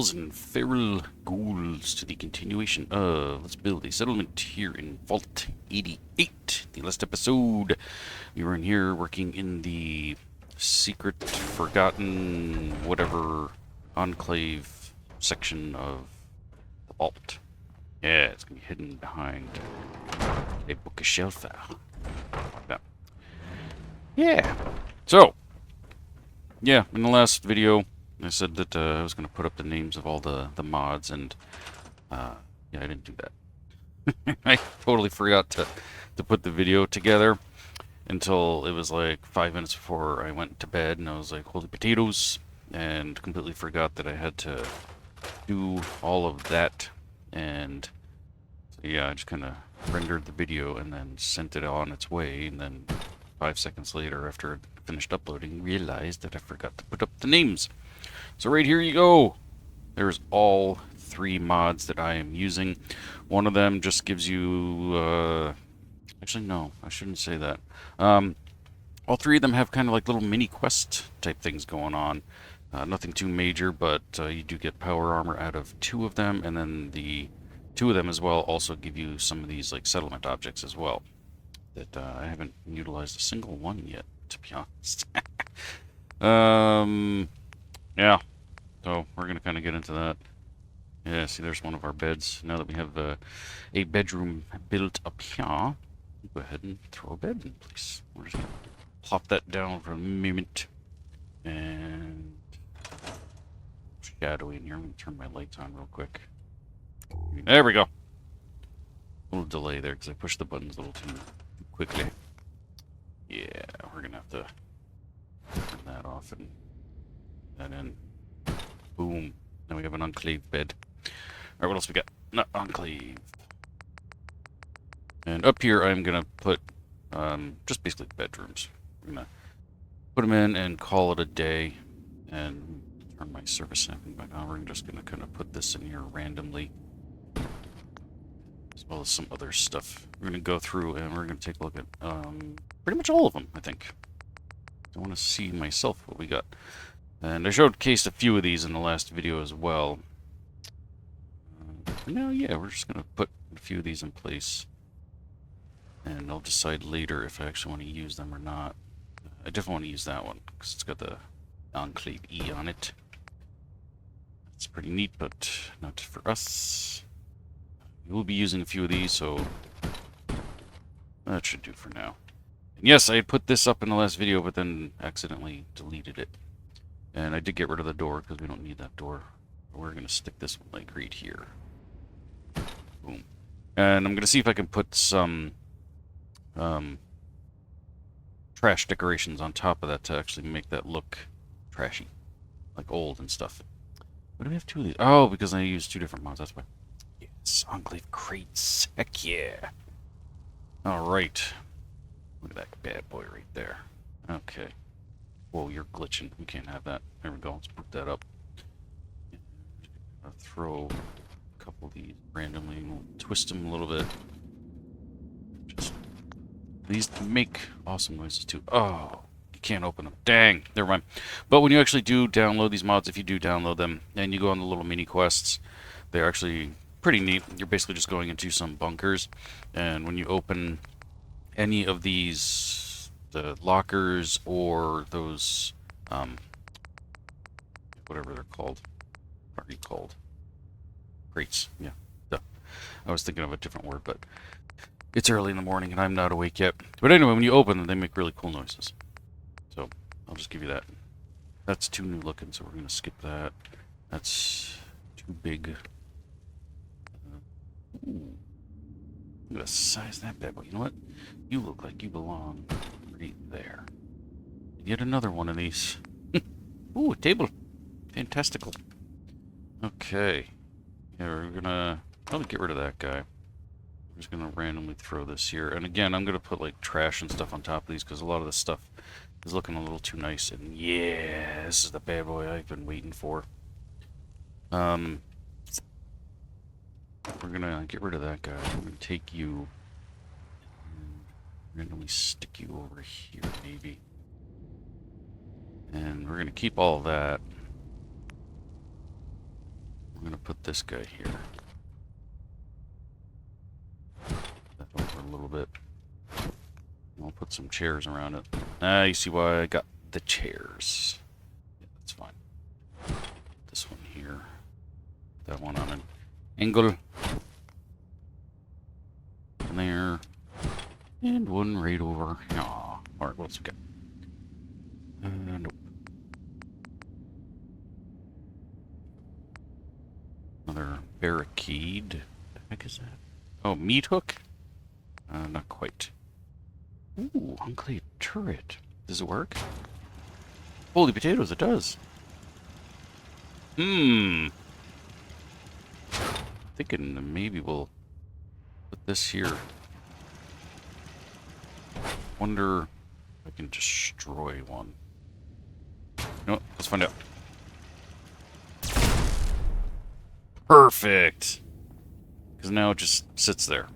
Kraggles and feral ghouls to the continuation of Let's Build a Settlement here in Vault 88. The last episode, we were in here working in the secret, forgotten, whatever, enclave section of the vault. Yeah, it's going to be hidden behind a bookshelf. Yeah. So, yeah, in the last video, I said that I was going to put up the names of all the mods, and yeah, I didn't do that. I totally forgot to put the video together until it was like 5 minutes before I went to bed, and I was like, holy potatoes, and completely forgot that I had to do all of that. And so, yeah, I just kind of rendered the video and then sent it on its way, and then 5 seconds later, after it finished uploading, realized that I forgot to put up the names. So right here you go. There's all 3 mods that I am using. One of them just gives you, actually no, I shouldn't say that. All 3 of them have kind of like little mini quest type things going on. Nothing too major, but you do get power armor out of 2 of them, and then the 2 of them as well also give you some of these like settlement objects as well. That I haven't utilized a single one yet, to be honest. Yeah. So we're gonna kind of get into that. Yeah, see, there's one of our beds. Now that we have a bedroom built up here, go ahead and throw a bed in, please. We're just gonna plop that down for a moment. And shadowy in here. I'm gonna turn my lights on real quick. There we go. A little delay there because I pushed the buttons a little too quickly. Yeah, we're gonna have to turn that off and that in. Boom. Now we have an enclave bed. Alright, what else we got? Not enclave. And up here I'm gonna put just basically bedrooms. We're gonna put them in and call it a day. And turn my surface snapping back on. We're just gonna kind of put this in here randomly, as well as some other stuff. We're going to go through and we're going to take a look at pretty much all of them, I think. I want to see myself what we got. And I showcased a few of these in the last video as well. Now, yeah, we're just going to put a few of these in place. And I'll decide later if I actually want to use them or not. I definitely want to use that one, because it's got the Enclave E on it. It's pretty neat, but not for us. We'll be using a few of these, so that should do for now. And yes, I had put this up in the last video, but then accidentally deleted it. And I did get rid of the door, because we don't need that door. We're going to stick this one, like, right here. Boom. And I'm going to see if I can put some trash decorations on top of that to actually make that look trashy. Like old and stuff. Why do we have 2 of these? Oh, because I used 2 different mods, that's why. Yes, Enclave crates. Heck yeah. Alright. Look at that bad boy right there. Okay. Whoa, you're glitching. We can't have that. There we go. Let's put that up. I'll throw a couple of these randomly. We'll twist them a little bit. Just these make awesome noises too. Oh, you can't open them. Dang. Never mind. But when you actually do download these mods, if you do download them, and you go on the little mini quests, they're actually pretty neat. You're basically just going into some bunkers, and when you open any of these, the lockers or those, whatever they're called, what are you called? Crates, yeah. Duh. I was thinking of a different word, but it's early in the morning and I'm not awake yet. But anyway, when you open them, they make really cool noises. So I'll just give you that. That's too new looking, so we're gonna skip that. That's too big. Ooh. Look at the size of that bad boy. You know what? You look like you belong right there. Yet another one of these. Ooh, a table. Fantastical. Okay. Yeah, we're gonna probably get rid of that guy. I'm just gonna randomly throw this here. And again, I'm gonna put like trash and stuff on top of these because a lot of this stuff is looking a little too nice. And yeah, this is the bad boy I've been waiting for. We're gonna get rid of that guy. We're gonna take you and randomly stick you over here, maybe. And we're gonna keep all of that. put this guy here. That over a little bit. I'll put some chairs around it. Ah, you see why I got the chairs. Yeah, that's fine. This one here. That one on an angle. And there. And one right over. Aw. Alright, what else we got? Nope. Another barricade. What the heck is that? Oh, meat hook? Not quite. Ooh, unclave turret. Does it work? Holy potatoes, it does. Thinking maybe we'll put this here. Wonder if I can destroy one. No, let's find out. Perfect! Because now it just sits there.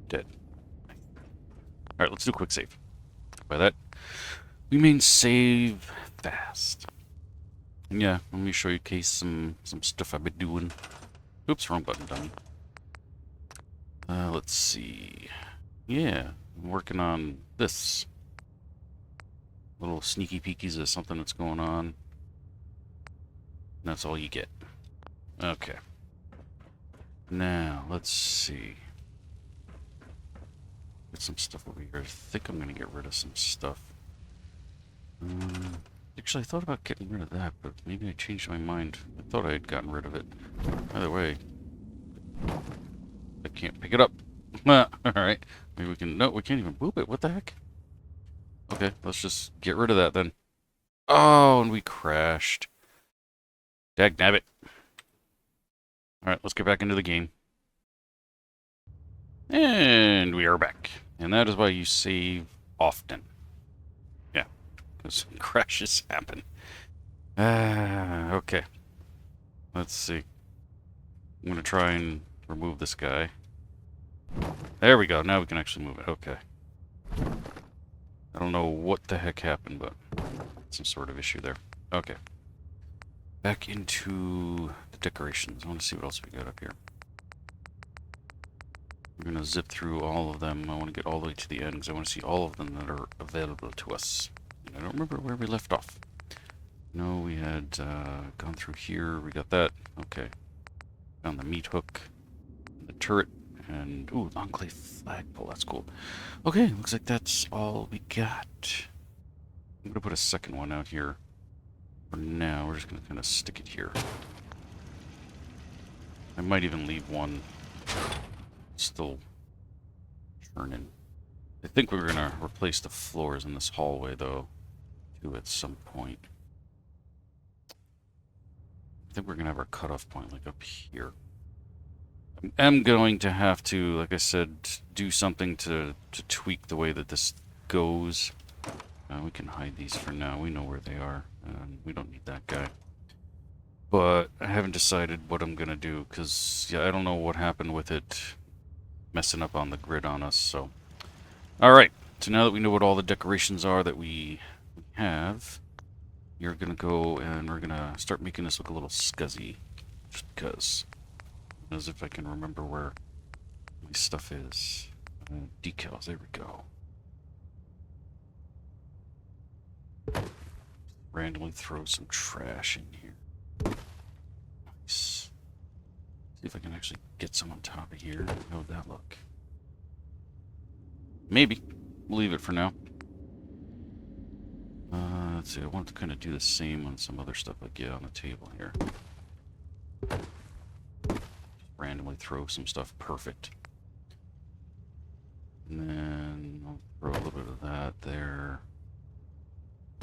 Dead. Alright, let's do a quick save. By that, we mean save fast. And yeah, let me show you case some stuff I've been doing. Oops, wrong button, dummy. Let's see. Yeah, I'm working on this. Little sneaky peekies of something that's going on. And that's all you get. Okay. Now, let's see. Get some stuff over here. I think I'm going to get rid of some stuff. Actually, I thought about getting rid of that, but maybe I changed my mind. I thought I had gotten rid of it. Either way, I can't pick it up. Alright. Maybe we can... No, we can't even boop it. What the heck? Okay, let's just get rid of that then. Oh, and we crashed. Dagnabbit. Alright, let's get back into the game. And we are back. And that is why you save often. Yeah, because crashes happen. Okay. Let's see. I'm going to try and remove this guy. There we go. Now we can actually move it. Okay. I don't know what the heck happened, but some sort of issue there. Okay. Back into the decorations. I want to see what else we got up here. We're going to zip through all of them. I want to get all the way to the end because I want to see all of them that are available to us. And I don't remember where we left off. No, we had gone through here. We got that. Okay. Found the meat hook, the turret, and ooh, enclave flagpole. That's cool. Okay, looks like that's all we got. I'm gonna put a second one out here. For now, we're just gonna kind of stick it here. I might even leave one still churning. I think we're gonna replace the floors in this hallway though, too, at some point. I think we're gonna have our cutoff point like up here. I'm going to have to, like I said, do something to tweak the way that this goes. We can hide these for now. We know where they are. We don't need that guy. But I haven't decided what I'm going to do because, yeah, I don't know what happened with it messing up on the grid on us. So, alright. So now that we know what all the decorations are that we have, you're going to go and we're going to start making this look a little scuzzy. Just because. As if I can remember where my stuff is. Decals, there we go. Randomly throw some trash in here. Nice. See if I can actually get some on top of here. How would that look? Maybe. We'll leave it for now. Let's see, I want to kind of do the same on some other stuff I get on the table here. Randomly throw some stuff. Perfect. And then I'll throw a little bit of that there.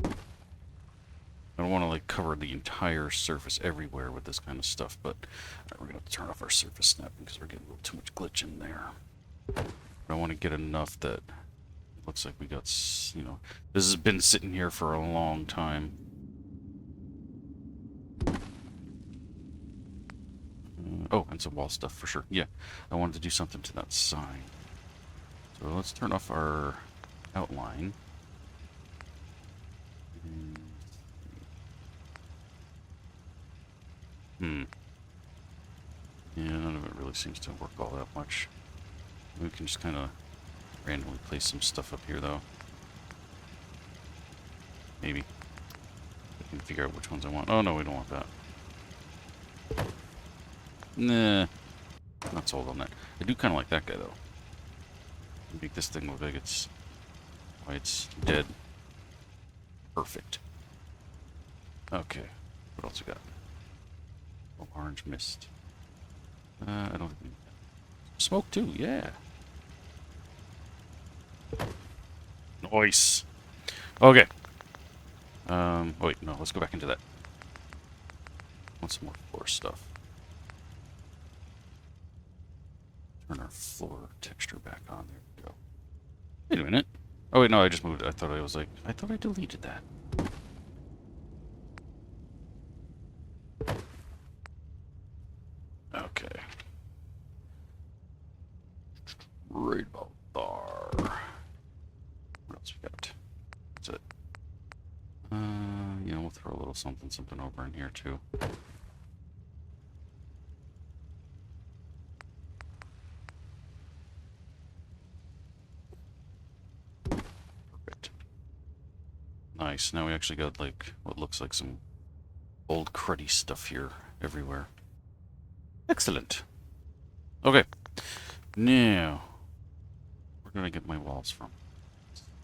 I don't want to like cover the entire surface everywhere with this kind of stuff, but we're going to have to turn off our surface snapping because we're getting a little too much glitch in there. But I want to get enough that it looks like we got, you know, this has been sitting here for a long time. Oh, and some wall stuff for sure. Yeah, I wanted to do something to that sign. So let's turn off our outline. Yeah, none of it really seems to work all that much. We can just kind of randomly place some stuff up here, though. Maybe. I can figure out which ones I want. Oh, no, we don't want that. Nah. Not sold on that. I do kind of like that guy, though. Make this thing look like it's... why it's dead. Perfect. Okay. What else we got? Oh, orange mist. I don't think we need that. Smoke, too. Yeah. Nice. Okay. Wait, no, let's go back into that. Want some more floor stuff. Turn our floor texture back on. There we go. Wait a minute. Oh, wait, no, I just moved it. I thought I deleted that. Okay. Right about there. What else we got? That's it. Yeah, we'll throw a little something over in here too. Perfect. Nice. Now we actually got like what looks like some old cruddy stuff here everywhere. Excellent. Okay. Now, where did I get my walls from?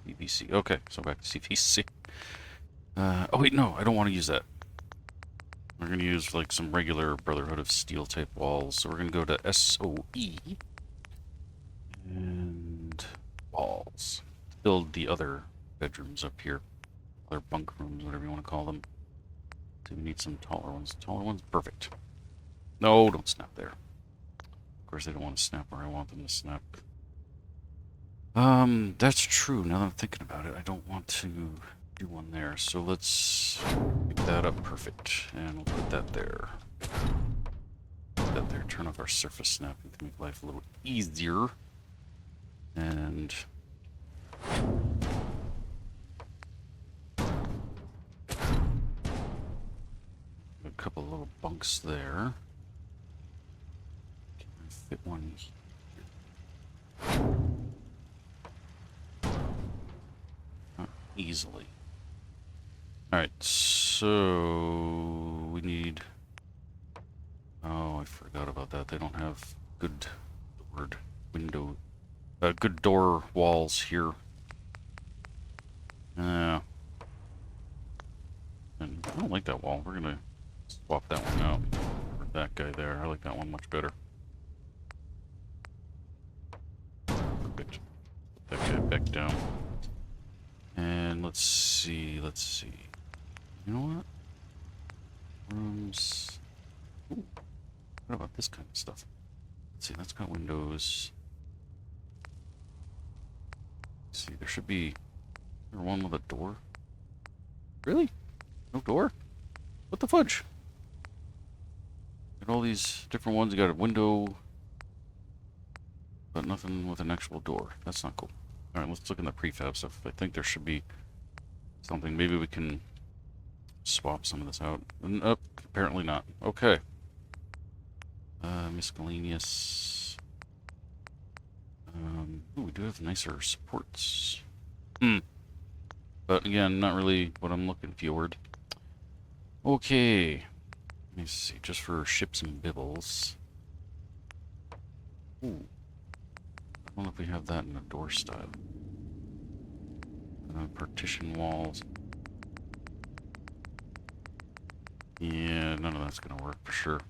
CVC. Okay, so back to CVC. Oh wait, no, I don't want to use that. We're going to use like some regular Brotherhood of Steel type walls. So we're going to go to SOE and walls. Build the other bedrooms up here. Other bunk rooms, whatever you want to call them. So we need some taller ones. Taller ones? Perfect. No, don't snap there. Of course, they don't want to snap where I want them to snap. That's true. Now that I'm thinking about it, I don't want to do one there. So let's pick that up. Perfect. And we'll put that there. Put that there. Turn off our surface snapping to make life a little easier. And a couple little bunks there. Can I fit one here? Not easily. Alright, so we need... Oh, I forgot about that. They don't have good good door walls here. And I don't like that wall. We're gonna swap that one out for that guy there. I like that one much better. Perfect. Put that guy back down. And let's see. You know what? Rooms. Ooh, what about this kind of stuff? Let's see, that's got windows. Let's see, there should be one with a door. Really? No door? What the fudge? Got all these different ones. You got a window, but nothing with an actual door. That's not cool. Alright, let's look in the prefab stuff. I think there should be something. Maybe we can swap some of this out. Apparently not. Okay. Miscellaneous. Ooh, we do have nicer supports. But again, not really what I'm looking for. Okay. Let me see, just for ships and bibbles. Ooh. I don't know if we have that in a door style. Partition walls. Yeah, none of that's gonna work for sure.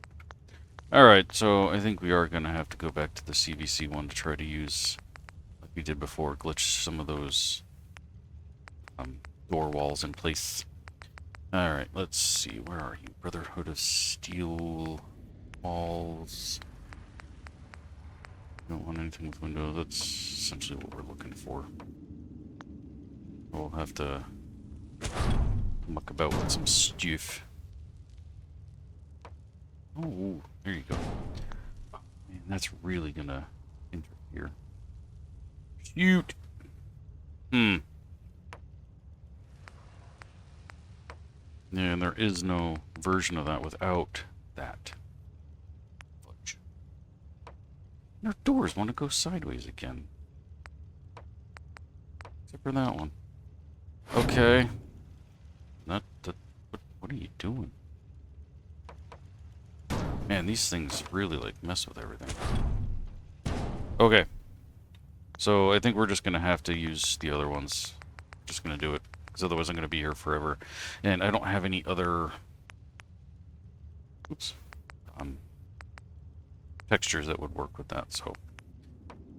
Alright, so I think we are gonna have to go back to the CVC one to try to use, like we did before, glitch some of those door walls in place. Alright, let's see, where are you? Brotherhood of Steel walls. Don't want anything with windows. That's essentially what we're looking for. We'll have to muck about with some stuff. Oh, there you go. Oh, man, that's really gonna interfere. Shoot! Yeah, and there is no version of that without that. Fudge. Our doors want to go sideways again. Except for that one. Okay. What are you doing? Man, these things really, like, mess with everything. Okay. So, I think we're just gonna have to use the other ones. Just gonna do it. Because otherwise I'm gonna be here forever. And I don't have any other... Oops. Textures that would work with that, so...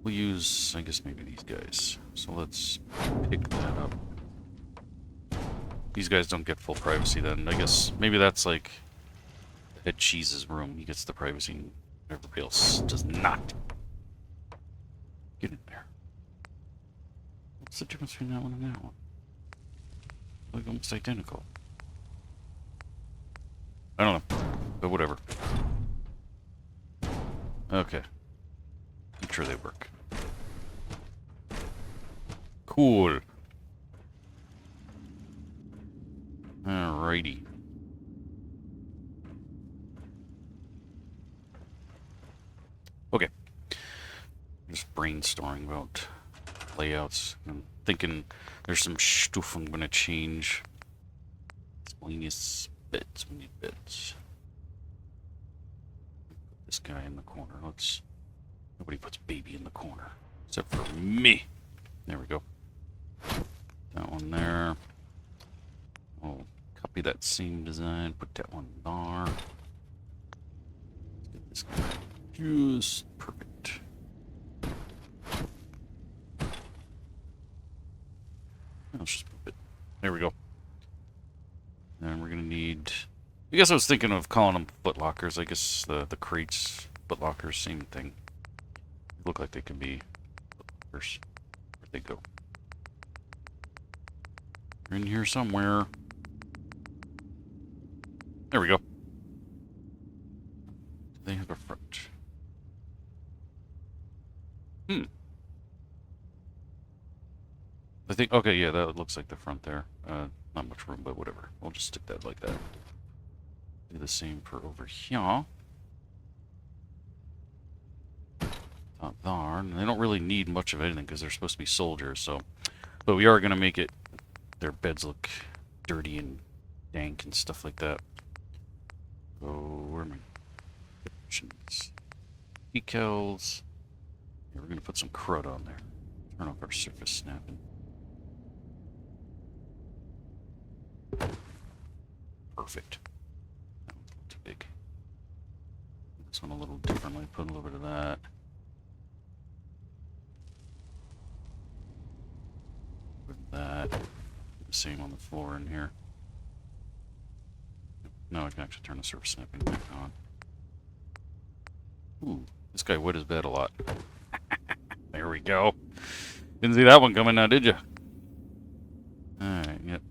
We'll use, I guess, maybe these guys. So let's pick that up. These guys don't get full privacy then. I guess maybe that's like Head Cheese's room. He gets the privacy and everybody else does not. Get in there. What's the difference between that one and that one? Like almost identical. I don't know, but whatever. Okay. I'm sure they work. Cool. Alrighty. Okay. Just brainstorming about layouts. I'm thinking there's some stuff I'm gonna change. Miscellaneous bits. We need bits. Put this guy in the corner. Nobody puts baby in the corner. Except for me. There we go. That one there. I'll copy that same design, put that one there. Let's get this guy just perfect. Let's just move it. There we go. And we're gonna need... I guess I was thinking of calling them foot lockers. I guess the crates, foot lockers, same thing. They look like they can be foot lockers. Where'd they go? They're in here somewhere. There we go. Do they have a front? I think, okay, yeah, that looks like the front there. Not much room, but whatever. We'll just stick that like that. Do the same for over here. Top there. And they don't really need much of anything because they're supposed to be soldiers, so. But we are going to make it, their beds look dirty and dank and stuff like that. So, where are my options? Decals. Yeah, we're going to put some crud on there. Turn off our surface snapping. Perfect. That one's a little too big. This one a little differently. Put a little bit of that. Put that. Do the same on the floor in here. Now I can actually turn the surface snapping back on. Ooh, this guy wet his bed a lot. There we go. Didn't see that one coming now, did you? Alright, yep.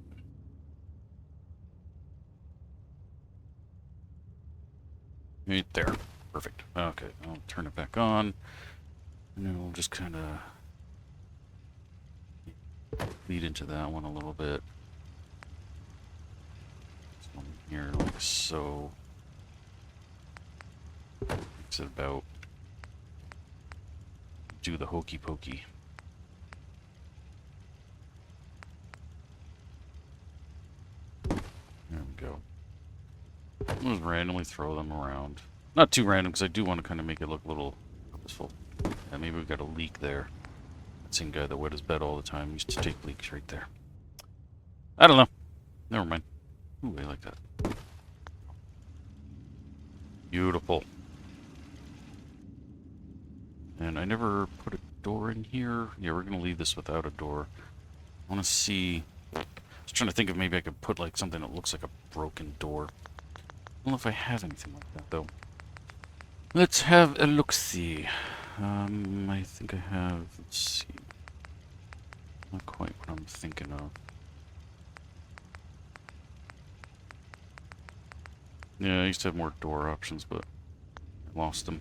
Right there. Perfect. Okay, I'll turn it back on. And then we'll just kind of lead into that one a little bit. This one here, like so. Makes it about. Do the hokey pokey. There we go. I'll just randomly throw them around. Not too random, because I do want to kind of make it look a little purposeful. Yeah, maybe we've got a leak there. That same guy that wet his bed all the time used to take leaks right there. I don't know. Never mind. Ooh, I like that. Beautiful. And I never put a door in here. Yeah, we're going to leave this without a door. I want to see... I was trying to think if maybe I could put like something that looks like a broken door. I don't know if I have anything like that, though. Let's have a look-see. I think I have... Let's see. Not quite what I'm thinking of. Yeah, I used to have more door options, but I lost them.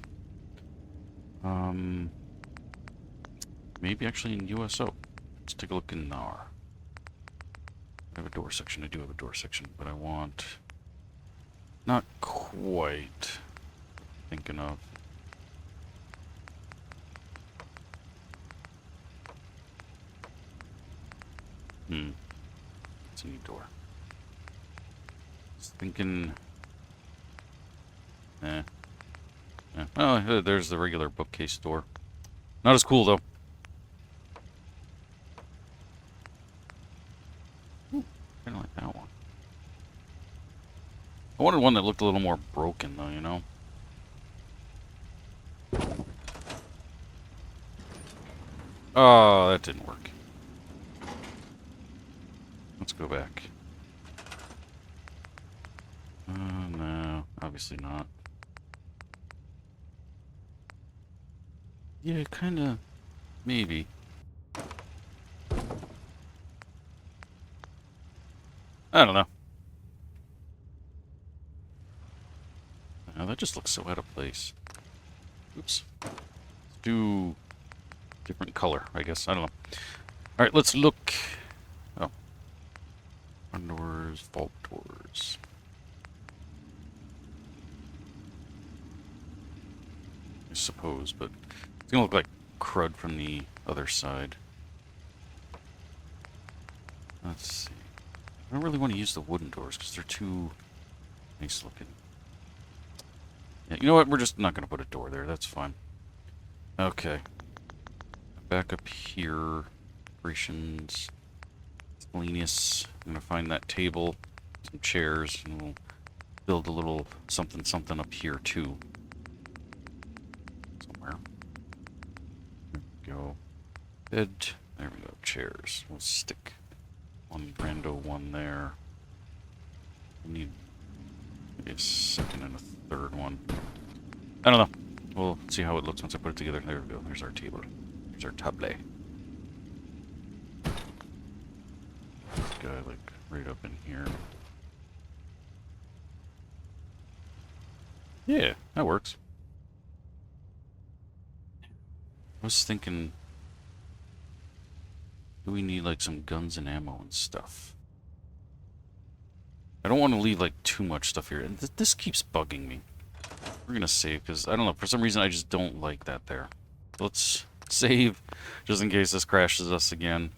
Maybe actually in USO. Let's take a look in there. I have a door section. I do have a door section, but I want... Not quite thinking of. It's a new door. Just thinking. Yeah. Oh, there's the regular bookcase door. Not as cool though. Kind of like that one. I wanted one that looked a little more broken though, you know? Oh, that didn't work. Let's go back. No, obviously not. Yeah, kinda. Maybe. I don't know. Oh, that just looks so out of place. Oops. Let's do different color, I guess. I don't know. Alright, let's look. Oh. Front doors, vault doors. I suppose, but it's gonna look like crud from the other side. Let's see. I don't really want to use the wooden doors because they're too nice looking. Yeah, you know what? We're just not going to put a door there. That's fine. Okay. Back up here. Operations. Miscellaneous. I'm going to find that table, some chairs, and we'll build a little something something up here too. Somewhere. There we go. Bed. There we go. Chairs. We'll stick one rando one there. We need maybe a second and a third one. I don't know. We'll see how it looks once I put it together. There we go. There's our table. There's our table. This guy, like, right up in here. Yeah, that works. I was thinking, do we need, like, some guns and ammo and stuff? I don't want to leave, like, too much stuff here. This keeps bugging me. We're gonna save, because, I don't know, for some reason I just don't like that there. Let's save, just in case this crashes us again.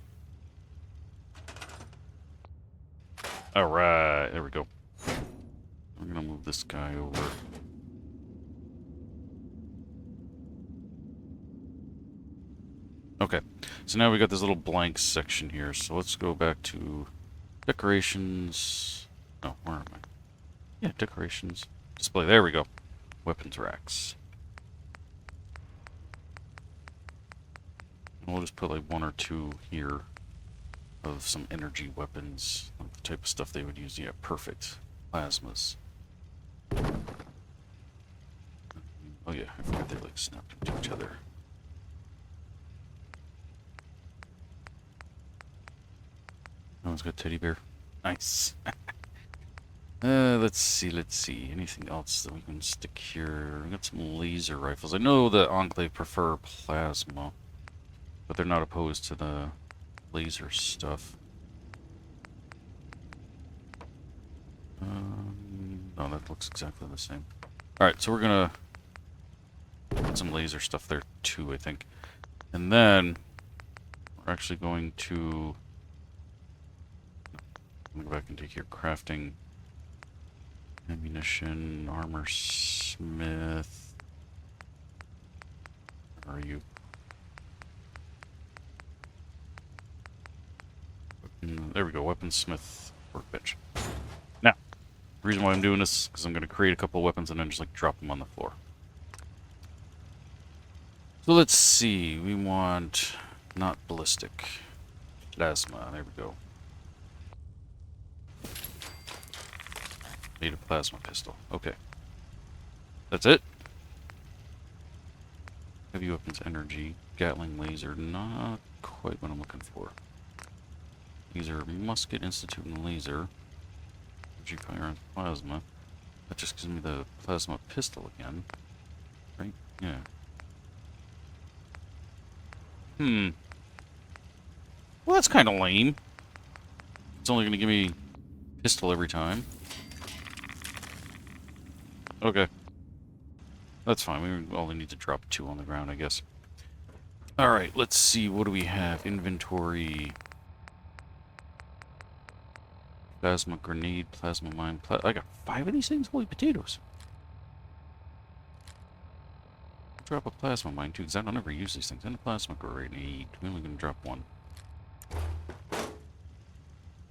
Alright, there we go. We're gonna move this guy over. Okay, so now we got this little blank section here, so let's go back to decorations. No, where am I? Yeah, decorations. Display, there we go. Weapons racks. And we'll just put like one or two here of some energy weapons, like the type of stuff they would use. Yeah, perfect. Plasmas. Oh yeah, I forgot they like snapped into each other. That one's got teddy bear. Nice. Let's see. Anything else that we can stick here? We got some laser rifles. I know the Enclave prefer plasma, but they're not opposed to the laser stuff. No, that looks exactly the same. Alright, so we're gonna put some laser stuff there too, I think. And then we're actually going to go back and take your crafting. Ammunition, armor smith. Where are you? There we go, weaponsmith workbench. Now, the reason why I'm doing this is because I'm going to create a couple of weapons and then just like drop them on the floor. So let's see, we want not ballistic. Plasma, there we go. Need a plasma pistol. Okay. That's it? Heavy weapons, energy, Gatling laser, not quite what I'm looking for. Laser, musket, institute, and laser. Energy, firearms, plasma. That just gives me the plasma pistol again. Right? Yeah. Well, that's kind of lame. It's only going to give me pistol every time. Okay. That's fine. We only need to drop 2 on the ground, I guess. Alright, let's see. What do we have? Inventory. Plasma grenade, plasma mine. I got 5 of these things? Holy potatoes. Drop a plasma mine, too, because I don't ever use these things. And a plasma grenade. We're only going to drop 1.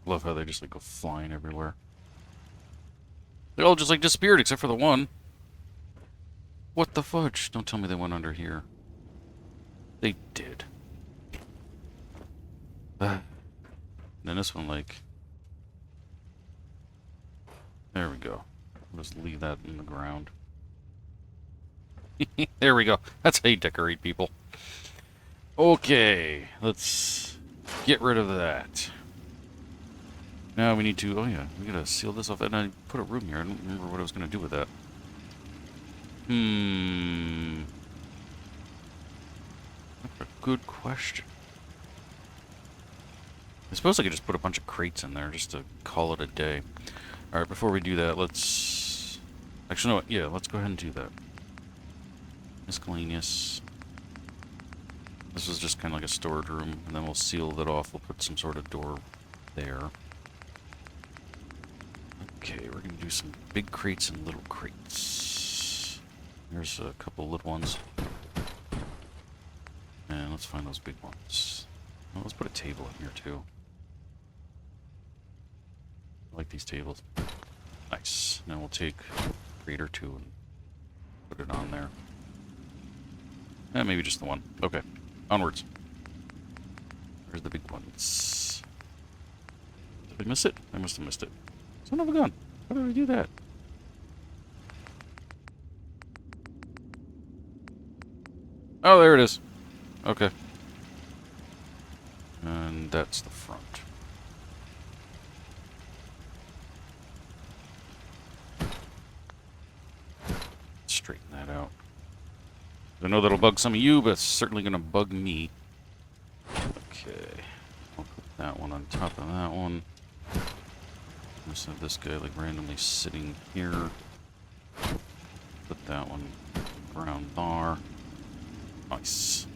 Love how they just, like, go flying everywhere. They all just, like, disappeared, except for the one. What the fudge? Don't tell me they went under here. They did. Then this one, like... There we go. I'll just leave that in the ground. There we go. That's how you decorate, people. Okay, let's get rid of that. Now we need to... Oh yeah, we gotta seal this off. And I put a room here. I don't remember what I was gonna do with that. That's a good question. I suppose I could just put a bunch of crates in there just to call it a day. Alright, before we do that, let's... Actually, no, yeah, let's go ahead and do that. Miscellaneous. This is just kind of like a storage room, and then we'll seal that off. We'll put some sort of door there. Okay, we're going to do some big crates and little crates. There's a couple little ones. And let's find those big ones. Well, let's put a table in here, too. I like these tables. Nice. Now we'll take a crate or 2 and put it on there. Maybe just the one. Okay. Onwards. Where's the big ones? Did I miss it? I must have missed it. Son of a gun. How did I do that? Oh, there it is. Okay. And that's the front. Straighten that out. I know that'll bug some of you, but it's certainly going to bug me. Okay. I'll put that one on top of that one. Just have this guy like randomly sitting here. Put that one around there. Nice.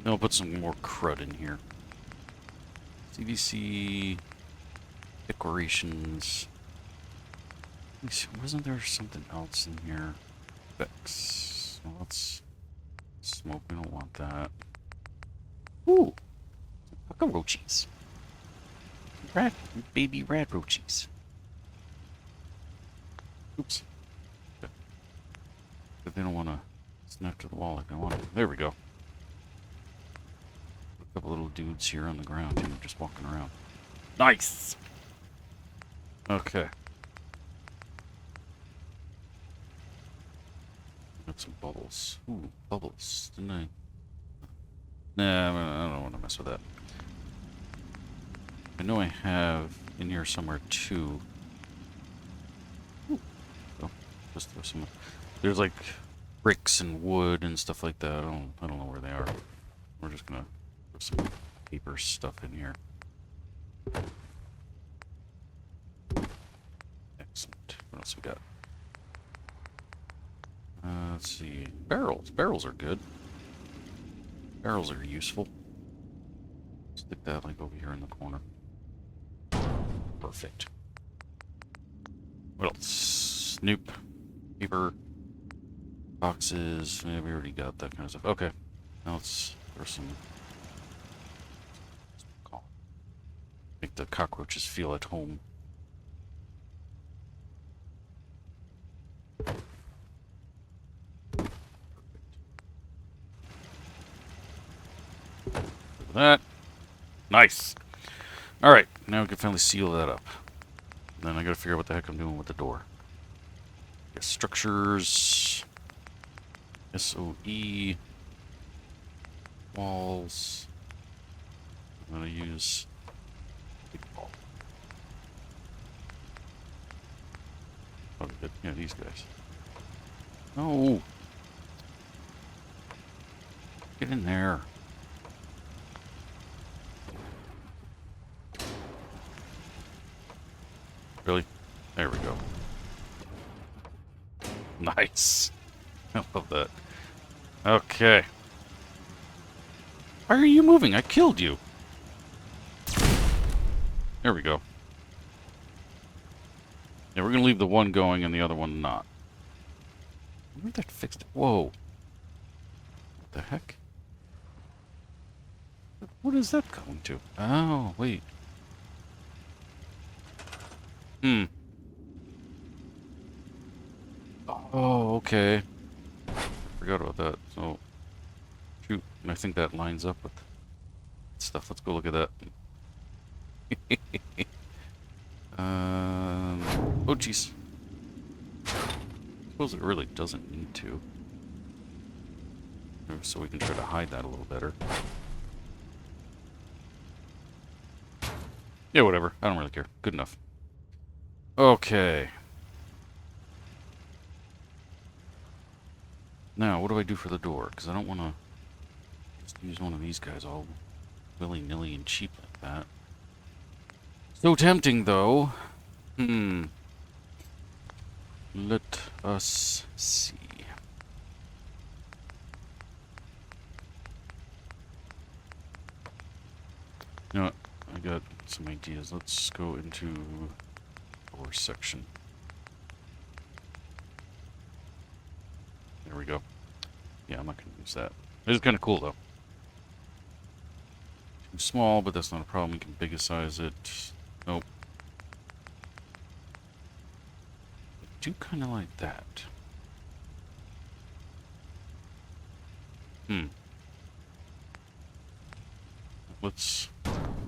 Then I'll put some more crud in here. CVC decorations. Wasn't there something else in here? Specs. Well, let's smoke. We don't want that. Ooh, cockroaches. Baby radroaches. Oops. Okay. But they don't want to snap to the wall like I want to. There we go. A couple little dudes here on the ground, too, just walking around. Nice! Okay. Got some bubbles. Ooh, bubbles. Didn't I? Nah, I don't want to mess with that. I know I have in here somewhere too. Ooh. Oh, just throw some. There's like bricks and wood and stuff like that. I don't know where they are. We're just gonna put some paper stuff in here. Excellent. What else we got? Let's see. Barrels. Barrels are good. Barrels are useful. Stick that like over here in the corner. Perfect. What else? Snoop. Paper. Boxes. Yeah, we already got that kind of stuff. Okay. Now let's throw some... Make the cockroaches feel at home. That. Nice. Alright, now we can finally seal that up. Then I gotta figure out what the heck I'm doing with the door. Yes, structures. SOE. Walls. I'm gonna use big ball. Oh, good. Yeah, these guys. No. Get in there. Really? There we go. Nice. I love that. Okay. Why are you moving? I killed you. There we go. Yeah, we're going to leave the one going and the other one not. I wonder if that fixed it. Whoa. What the heck? What is that going to? Oh, wait. Oh, okay. Forgot about that. So, shoot. And I think that lines up with stuff. Let's go look at that. Oh, jeez. Suppose it really doesn't need to. So we can try to hide that a little better. Yeah, whatever. I don't really care. Good enough. Okay. Now, what do I do for the door? Because I don't want to just use one of these guys all willy-nilly and cheap like that. So tempting, though. Let us see. You know what? I got some ideas. Let's go into door section. There we go. Yeah, I'm not going to use that. It's kind of cool, though. Too small, but that's not a problem. We can bigger size it. Nope. I do kind of like that. Let's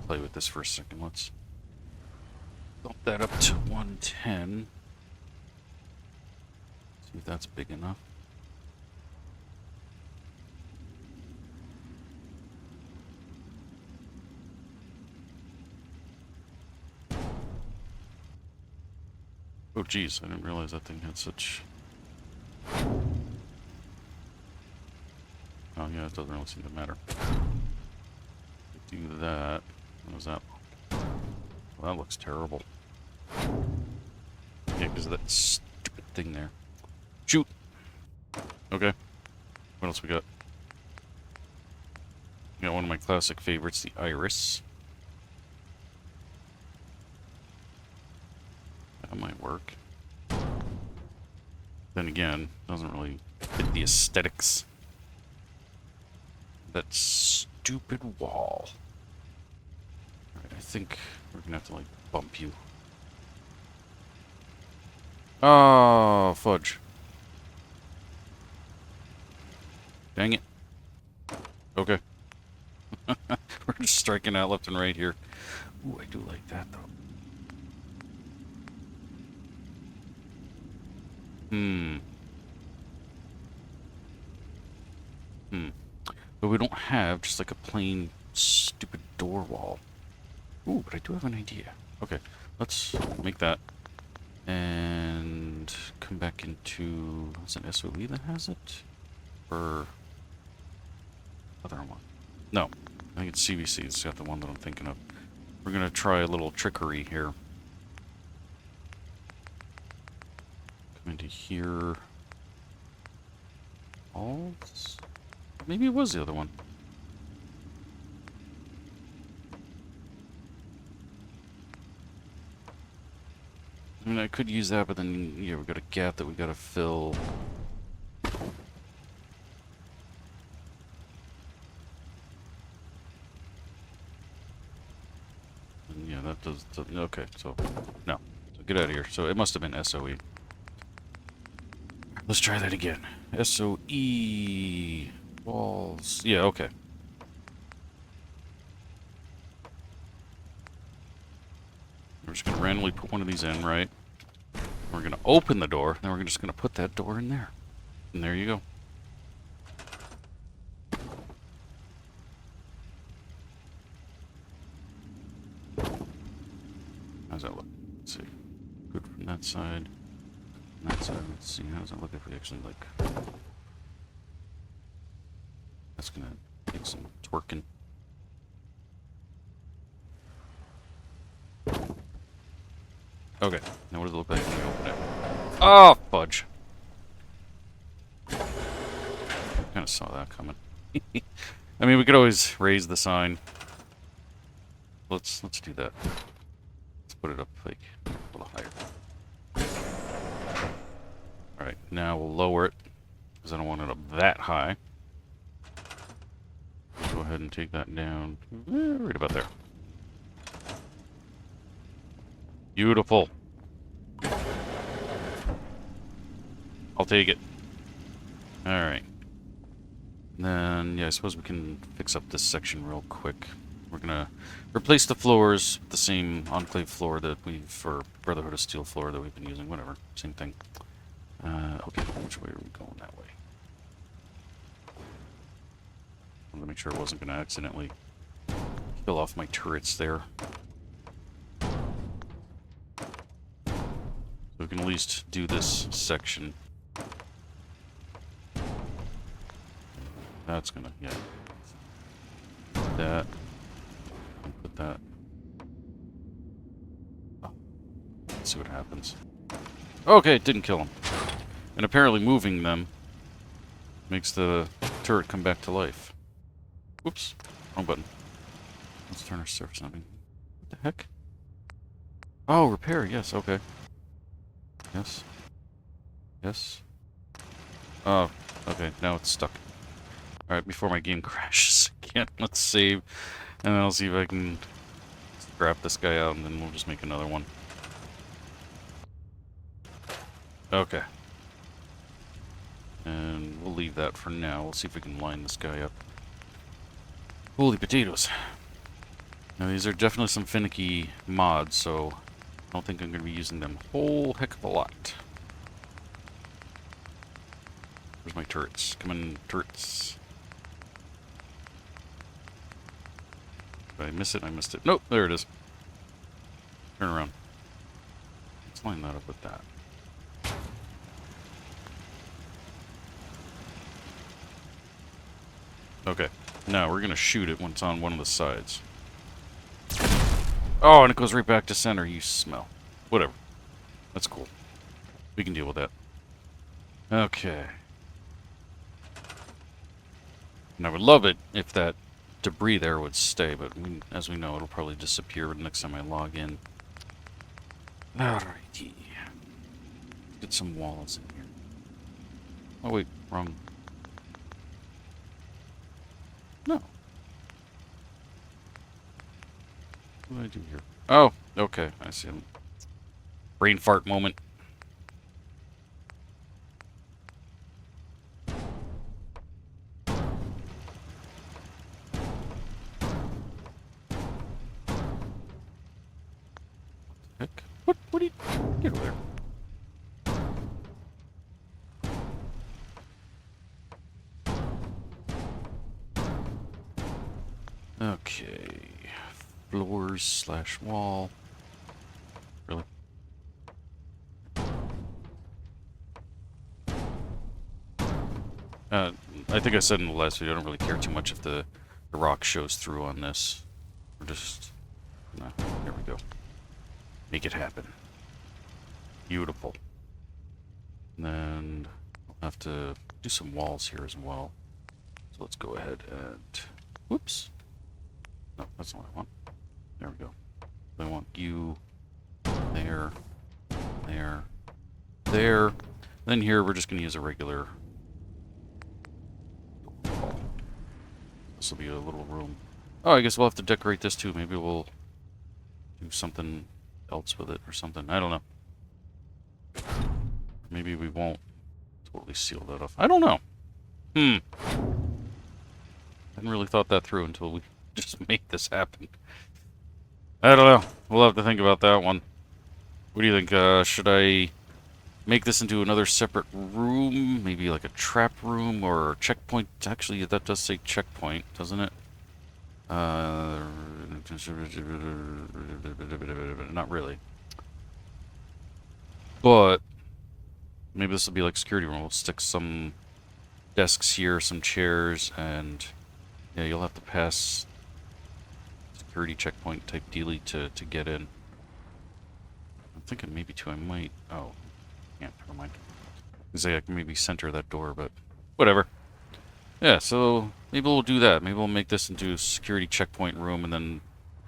play with this for a second. Let's bump that up to 110. See if that's big enough. Oh, geez, I didn't realize that thing had such... Oh, yeah, it doesn't really seem to matter. Do that. What was that? Well, that looks terrible. Yeah, because of that stupid thing there. Shoot! Okay. What else we got? We got one of my classic favorites, the iris. That might work. Then again, doesn't really fit the aesthetics. That stupid wall. Alright, I think we're gonna have to, like, bump you. Oh, fudge. Dang it. Okay. We're just striking out left and right here. Ooh, I do like that, though. But we don't have just like a plain stupid door wall. Ooh, but I do have an idea. Okay, let's make that. And come back into... Is it SOE that has it? Or... other one? No, I think it's CVC. It's got the one that I'm thinking of. We're going to try a little trickery here. Come into here. Alt? Maybe it was the other one. I mean, I could use that, but then, yeah, we've got a gap that we gotta fill. And yeah, that does, okay, so, no. So get out of here. So it must have been SOE. Let's try that again. SOE. Walls. Yeah, okay. We're just going to randomly put one of these in, right? We're going to open the door, then we're just going to put that door in there. And there you go. How's that look? Let's see. Good from that side. From that side, let's see. How does that look if we actually, like... That's going to take some twerking. Okay, now what does it look like when we open it? Oh, fudge. Kind of saw that coming. I mean, we could always raise the sign. Let's do that. Let's put it up like a little higher. All right, now we'll lower it because I don't want it up that high. Go ahead and take that down right about there. Beautiful. I'll take it. Alright. Then, yeah, I suppose we can fix up this section real quick. We're gonna replace the floors with the same Enclave floor that we've, or Brotherhood of Steel floor that we've been using, whatever, same thing. Okay, which way are we going that way? I wanted to make sure I wasn't gonna accidentally kill off my turrets there. So we can at least do this section. That's gonna, yeah. That. Put that. Oh. Let's see what happens. Okay, it didn't kill him. And apparently moving them makes the turret come back to life. Whoops. Wrong button. Let's turn our surface on. What the heck? Oh, repair, yes, okay. Yes. Yes. Oh, okay, now it's stuck. Alright, before my game crashes again, let's save. And then I'll see if I can scrap this guy out, and then we'll just make another one. Okay. And we'll leave that for now. We'll see if we can line this guy up. Holy potatoes. Now, these are definitely some finicky mods, so I don't think I'm going to be using them a whole heck of a lot. Where's my turrets? Come on, turrets. Did I miss it? I missed it. Nope, there it is. Turn around. Let's line that up with that. Okay. Now we're going to shoot it when it's on one of the sides. Oh, and it goes right back to center. You smell. Whatever. That's cool. We can deal with that. Okay. And I would love it if that debris there would stay, but as we know, it'll probably disappear next time I log in. Alrighty. Get some walls in here. Oh wait, wrong. No. What did I do here? Oh, okay, I see him. Brain fart moment. Heck? What do you... Get over there. Okay. Floors slash wall. Really? I think I said in the last video, I don't really care too much if the rock shows through on this. We're just... No, there we go. Make it happen. Beautiful. And then I'll have to do some walls here as well. So let's go ahead and... Whoops. No, that's not what I want. There we go. I want you there, there, there. Then here we're just going to use a regular wall. This will be a little room. Oh, I guess we'll have to decorate this too. Maybe we'll do something else with it or something. I don't know. Maybe we won't totally seal that off. I don't know. Hadn't really thought that through until we just make this happen. I don't know. We'll have to think about that one. What do you think? Should I make this into another separate room? Maybe like a trap room or checkpoint? Actually, that does say checkpoint, doesn't it? Not really. But maybe this will be like security room. We'll stick some desks here, some chairs, and yeah, you'll have to pass security checkpoint type dealie to get in. I'm thinking maybe too I might... Oh, can't, never mind. I can maybe center that door, but whatever. Yeah, so maybe we'll do that. Maybe we'll make this into a security checkpoint room, and then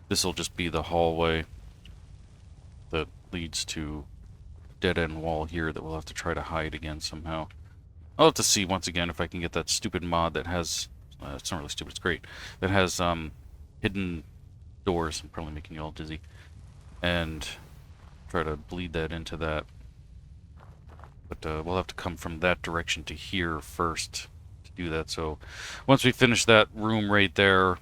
this will just be the hallway that leads to dead-end wall here that we'll have to try to hide again somehow. I'll have to see once again if I can get that stupid mod that has... it's not really stupid, it's great. That has hidden doors. I'm probably making you all dizzy. And try to bleed that into that. But we'll have to come from that direction to here first to do that. So once we finish that room right there,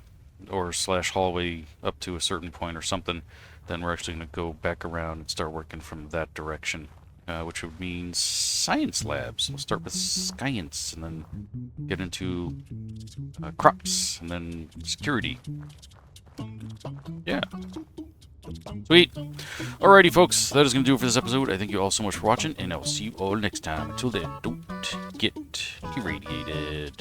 or slash hallway up to a certain point or something, then we're actually going to go back around and start working from that direction, which would mean science labs. We'll start with science and then get into crops and then security. Yeah. Sweet. Alrighty, folks. That is going to do it for this episode. I thank you all so much for watching, and I will see you all next time. Until then, don't get irradiated.